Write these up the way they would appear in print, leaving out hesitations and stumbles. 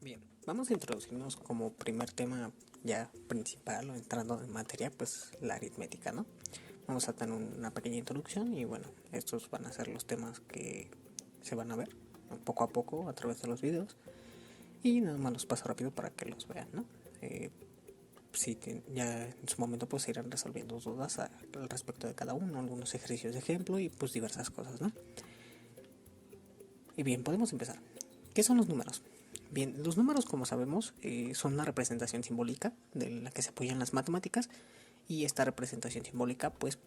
Bien, vamos a introducirnos como primer tema ya principal o entrando en materia, pues la aritmética, ¿no? Vamos a tener una pequeña introducción y bueno, estos van a ser los temas que se van a ver poco a poco a través de los videos y nada más los paso rápido para que los vean, ¿no? Si ya en su momento pues se irán resolviendo dudas al respecto de cada uno, algunos ejercicios de ejemplo y pues diversas cosas, ¿no? Y bien, podemos empezar. ¿Qué son los números? Bien, los números, como sabemos, son una representación simbólica de la que se apoyan las matemáticas y esta representación simbólica pues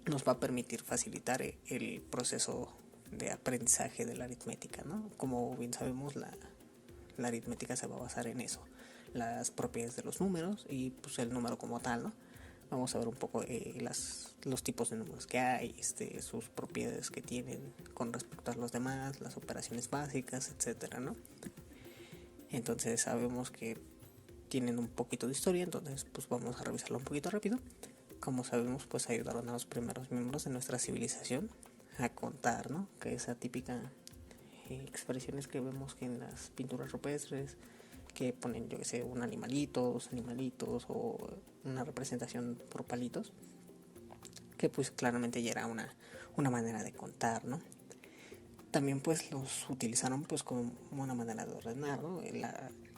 nos va a permitir facilitar el proceso de aprendizaje de la aritmética, ¿no? Como bien sabemos, la aritmética se va a basar en eso, las propiedades de los números y pues el número como tal, ¿no? Vamos a ver un poco los tipos de números que hay, sus propiedades que tienen con respecto a los demás, las operaciones básicas, etcétera, ¿no? Entonces sabemos que tienen un poquito de historia, entonces pues vamos a revisarlo un poquito rápido. Como sabemos, pues ayudaron a los primeros miembros de nuestra civilización a contar, ¿no? Que esa típica expresiones que vemos que en las pinturas rupestres, que ponen, yo que sé, un animalito, dos animalitos o una representación por palitos, que pues claramente ya era una manera de contar, ¿no? También pues los utilizaron pues como una manera de ordenar, ¿no?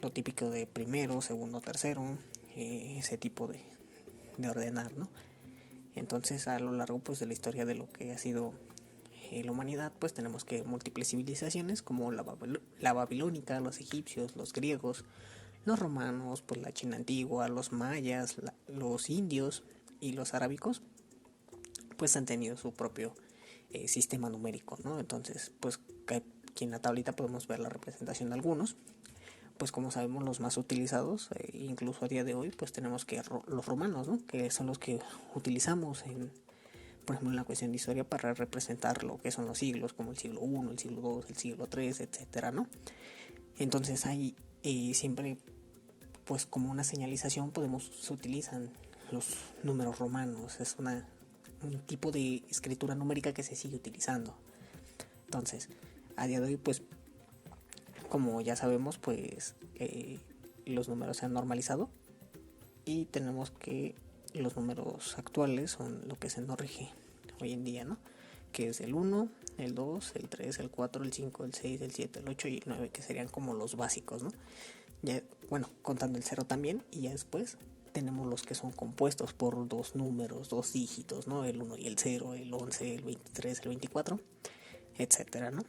Lo típico de primero, segundo, tercero, ese tipo de ordenar, ¿no? Entonces a lo largo pues de la historia de lo que ha sido la humanidad pues tenemos que múltiples civilizaciones como la babilónica, los egipcios, los griegos, los romanos, pues la China antigua, los mayas, los indios y los arábicos pues han tenido su propio sistema numérico, ¿no? Entonces pues aquí en la tablita podemos ver la representación de algunos, pues como sabemos los más utilizados, incluso a día de hoy pues tenemos que los romanos, ¿no? Que son los que utilizamos por ejemplo en la cuestión de historia para representar lo que son los siglos, como el siglo I, el siglo II, el siglo III, etcétera, ¿no? Entonces hay siempre pues como una señalización se utilizan los números romanos, es un tipo de escritura numérica que se sigue utilizando. Entonces, a día de hoy, pues, como ya sabemos, pues los números se han normalizado y tenemos que los números actuales son lo que se nos rige hoy en día, ¿no? Que es el 1, el 2, el 3, el 4, el 5, el 6, el 7, el 8 y el 9, que serían como los básicos, ¿no? Ya, bueno, contando el 0 también, y ya después tenemos los que son compuestos por dos números, dos dígitos, ¿no? El 1 y el 0, el 11, el 23, el 24, etcétera, ¿no?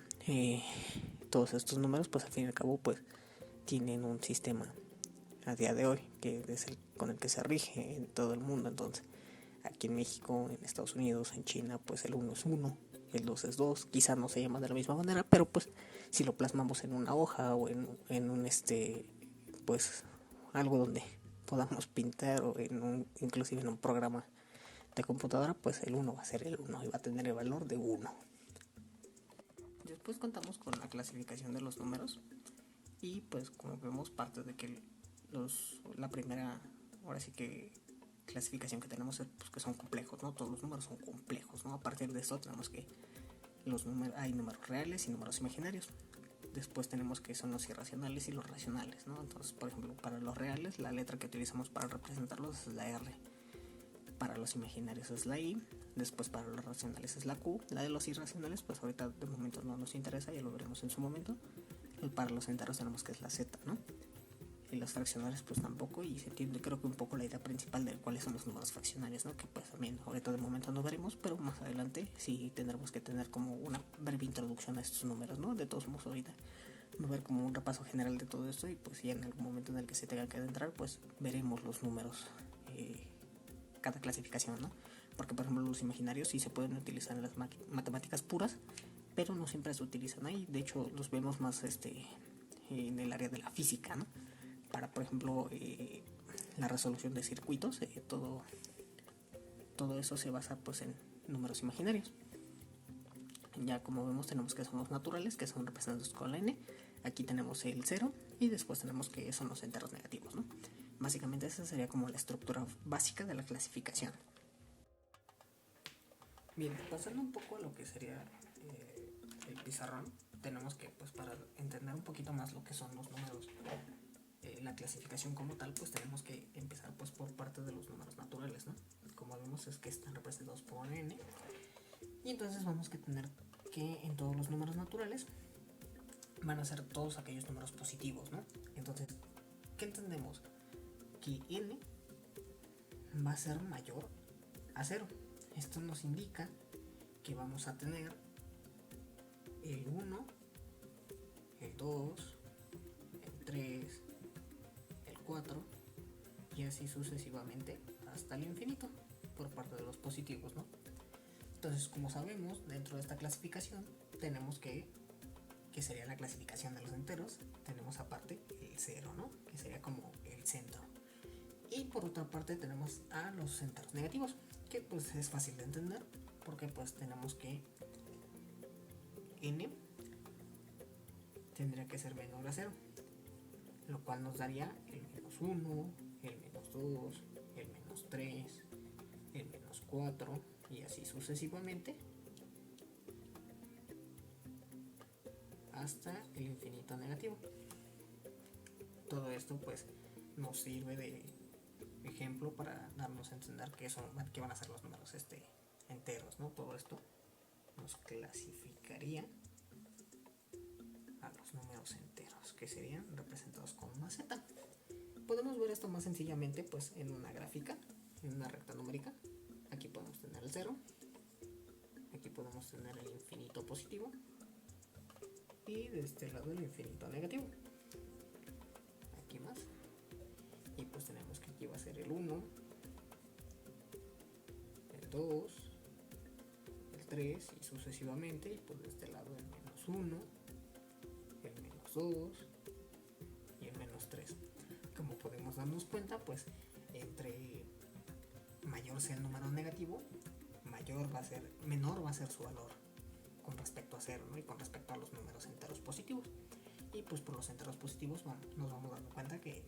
Todos estos números, pues al fin y al cabo, pues tienen un sistema a día de hoy, que es con el que se rige en todo el mundo. Entonces, aquí en México, en Estados Unidos, en China, pues el 1 es 1, el 2 es 2, quizá no se llama de la misma manera, pero pues si lo plasmamos en una hoja o en un pues algo donde podamos pintar o inclusive en un programa de computadora, pues el 1 va a ser el 1 y va a tener el valor de 1. Después contamos con la clasificación de los números y pues como vemos parte de que la primera, ahora sí que clasificación que tenemos es pues, que son complejos, ¿no? Todos los números son complejos, ¿no? A partir de esto tenemos que hay números reales y números imaginarios. Después tenemos que son los irracionales y los racionales, ¿no? Entonces, por ejemplo, para los reales, la letra que utilizamos para representarlos es la R. Para los imaginarios es la I. Después para los racionales es la Q. La de los irracionales, pues ahorita de momento no nos interesa, ya lo veremos en su momento. Y para los enteros tenemos que es la Z, ¿no? Y los fraccionarios pues tampoco, y se entiende creo que un poco la idea principal de cuáles son los números fraccionarios, ¿no? Que pues también ahorita de momento no veremos, pero más adelante sí tendremos que tener como una breve introducción a estos números, ¿no? De todos modos ahorita va a ver como un repaso general de todo esto y pues ya en algún momento en el que se tenga que adentrar pues veremos los números, cada clasificación, ¿no? Porque por ejemplo los imaginarios sí se pueden utilizar en las matemáticas puras, pero no siempre se utilizan ahí, de hecho los vemos más en el área de la física, ¿no? Para por ejemplo la resolución de circuitos, todo eso se basa pues en números imaginarios. Ya como vemos tenemos que son los naturales, que son representados con la n. Aquí tenemos el 0 y después tenemos que son los enteros negativos, ¿no? Básicamente esa sería como la estructura básica de la clasificación. Bien, pasando un poco a lo que sería el pizarrón, tenemos que, pues para entender un poquito más lo que son los números, la clasificación como tal, pues tenemos que empezar pues por parte de los números naturales, ¿no? Como vemos es que están representados por n, y entonces vamos a tener que en todos los números naturales van a ser todos aquellos números positivos, ¿no? Entonces, ¿qué entendemos? Que n va a ser mayor a 0. Esto nos indica que vamos a tener el 1, el 2, el 3, el 4 y así sucesivamente hasta el infinito por parte de los positivos, ¿no? Entonces, como sabemos, dentro de esta clasificación tenemos que sería la clasificación de los enteros, tenemos aparte el 0, ¿no? Que sería como el centro. Y por otra parte tenemos a los enteros negativos, que pues es fácil de entender, porque pues tenemos que n tendría que ser menor a 0, lo cual nos daría el menos 1, el menos 2, el menos 3, el menos 4 y así sucesivamente hasta el infinito negativo. Todo esto pues nos sirve de ejemplo para darnos a entender que van a ser los números enteros, ¿no? Todo esto nos clasificaría a los números enteros, que serían representados con una z. Podemos ver esto más sencillamente pues en una gráfica, en una recta numérica. Aquí podemos tener el 0, aquí podemos tener el infinito positivo y de este lado el infinito negativo. Aquí más. Y pues tenemos que aquí va a ser el 1, el 2, el 3 y sucesivamente. Y pues de este lado el menos 1, el menos 2 y el menos 3. Como podemos darnos cuenta, pues entre mayor sea el número negativo, menor va a ser su valor con respecto a 0, ¿no? Y con respecto a los números enteros positivos. Y pues por los enteros positivos nos vamos dando cuenta que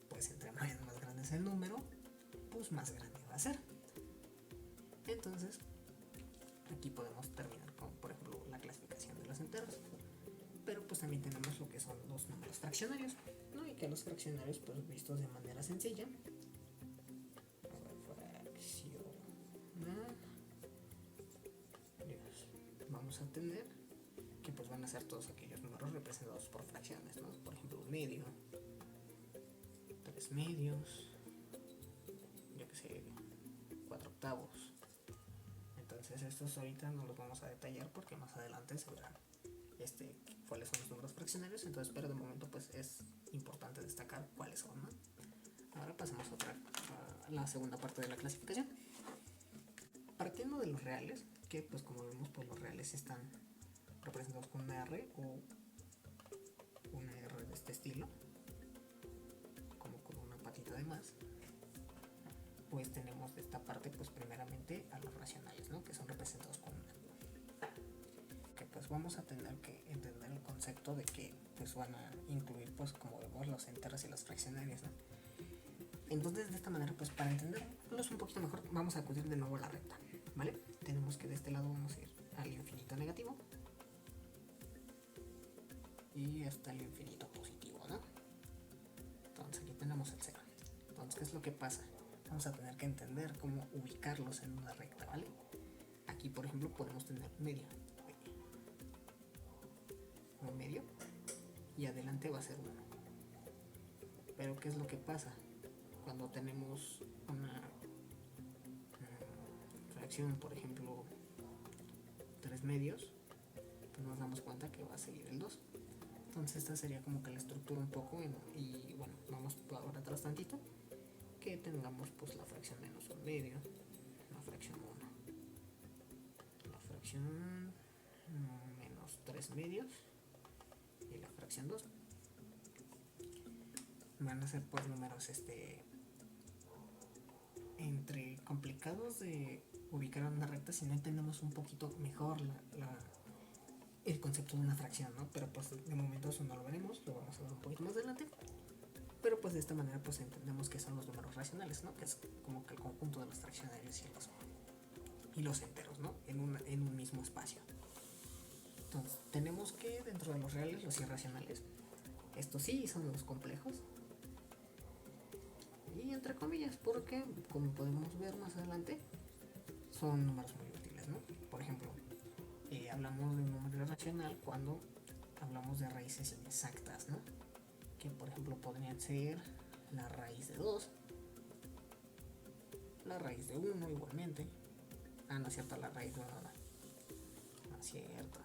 pues entre más grande es el número, pues más grande va a ser. Entonces aquí podemos terminar con, por ejemplo, la clasificación de los enteros. Pero pues también tenemos lo que son los números fraccionarios, ¿no? Y que los fraccionarios, pues vistos de manera sencilla, vamos a tener que pues van a ser todos aquellos números representados por fracciones, ¿no? Por ejemplo, un medio, 3 medios, yo que sé, 4 octavos. Entonces estos ahorita no los vamos a detallar porque más adelante se verán cuáles son los números fraccionarios. Entonces, pero de momento pues es importante destacar cuáles son, ¿no? Ahora pasamos a la segunda parte de la clasificación. Partiendo de los reales, que pues como vemos pues los reales están representados con una R o una R de este estilo, como con una patita de más. Pues tenemos de esta parte pues primeramente a los racionales, ¿no? Que son representados con una. Que pues vamos a tener que entender el concepto de que pues van a incluir pues como vemos los enteros y los fraccionarios, ¿no? Entonces de esta manera pues para entenderlos un poquito mejor vamos a acudir de nuevo a la recta, ¿vale? Tenemos que de este lado vamos a ir al infinito negativo y hasta el infinito positivo, ¿no? Entonces aquí tenemos el 0. Entonces, ¿qué es lo que pasa? Vamos a tener que entender cómo ubicarlos en una recta, ¿vale? Aquí, por ejemplo, podemos tener un medio y adelante va a ser 1. Pero ¿qué es lo que pasa? Cuando tenemos una fracción, por ejemplo, 3 medios, pues nos damos cuenta que va a seguir el 2. Entonces esta sería como que la estructura un poco y bueno, vamos ahora atrás tantito, que tengamos pues la fracción menos 1 medio, la fracción 1, la fracción menos 3 medios y la fracción 2. Van a ser pues números entre complicados de ubicar en una recta si no entendemos un poquito mejor el concepto de una fracción, ¿no? Pero pues de momento eso no lo veremos, lo vamos a ver un poquito más adelante. Pero pues de esta manera pues entendemos que son los números racionales, ¿no? Que es como que el conjunto de los fraccionarios y los enteros, ¿no? En un mismo espacio. Entonces tenemos que dentro de los reales, los irracionales, estos sí son los complejos. Y entre comillas, porque como podemos ver más adelante, son números muy útiles, ¿no? Por ejemplo, hablamos de un número irracional cuando hablamos de raíces inexactas, ¿no? Que por ejemplo podrían ser la raíz de 2, la raíz de 1 igualmente. No es cierto, la raíz de 1 no es cierto.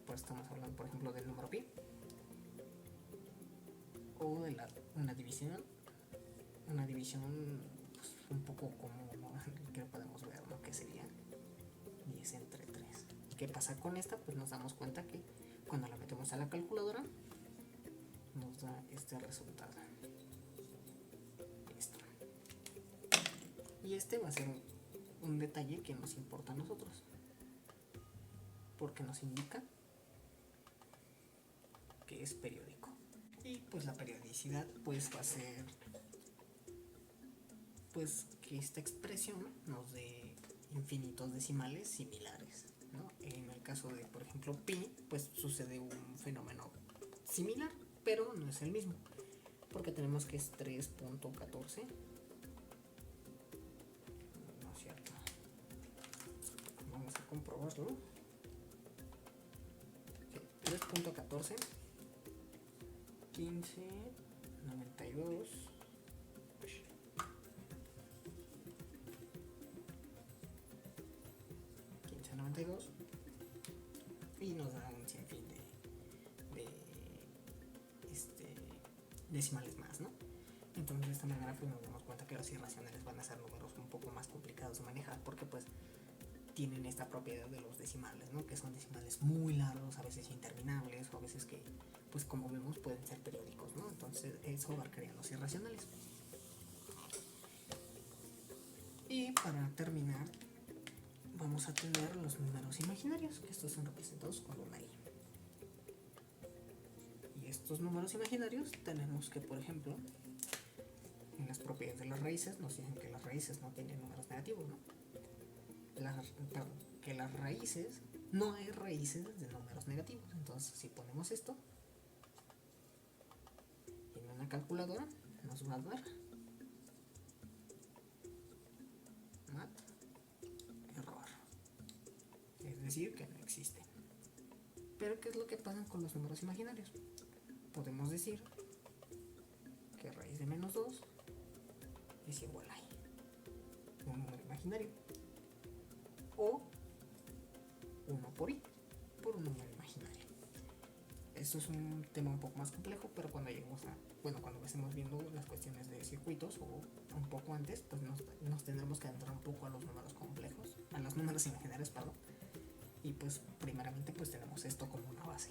Pues estamos hablando por ejemplo del número pi, o de una división pues, un poco como que podemos ver, ¿no? Que sería 10 entre 3. ¿Qué pasa con esta? Pues nos damos cuenta que cuando la metemos a la calculadora nos da este resultado, esto. Y este va a ser un detalle que nos importa a nosotros, porque nos indica que es periódico. Y pues la periodicidad pues va a ser pues que esta expresión nos dé infinitos decimales similares, ¿no? En el caso de por ejemplo pi, pues sucede un fenómeno similar, pero no es el mismo, porque tenemos que es 3.14. No es cierto, vamos a comprobarlo. 3.14 15 92 1592 y nos da un sinfín de decimales más, ¿no? Entonces de esta manera pues nos damos cuenta que los irracionales van a ser números un poco más complicados de manejar, porque pues tienen esta propiedad de los decimales, ¿no? Que son decimales muy largos, a veces interminables, o a veces que pues como vemos pueden ser periódicos, ¿no? Entonces eso abarcaría los irracionales. Y para terminar vamos a tener los números imaginarios, que estos son representados con una i. Y estos números imaginarios tenemos que, por ejemplo, en las propiedades de las raíces nos dicen que las raíces no tienen números negativos, ¿no? Que las raíces, no hay raíces de números negativos. Entonces si ponemos esto en una calculadora nos va a dar error, es decir que no existe. Pero ¿qué es lo que pasa con los números imaginarios? Podemos decir que raíz de menos 2 es igual a i, un número imaginario, o 1 por i, por un número imaginario. Esto es un tema un poco más complejo, pero cuando lleguemos cuando estemos viendo las cuestiones de circuitos o un poco antes, pues nos tendremos que adentrar un poco a los números complejos, a los números imaginarios, perdón. Y pues primeramente pues tenemos esto como una base.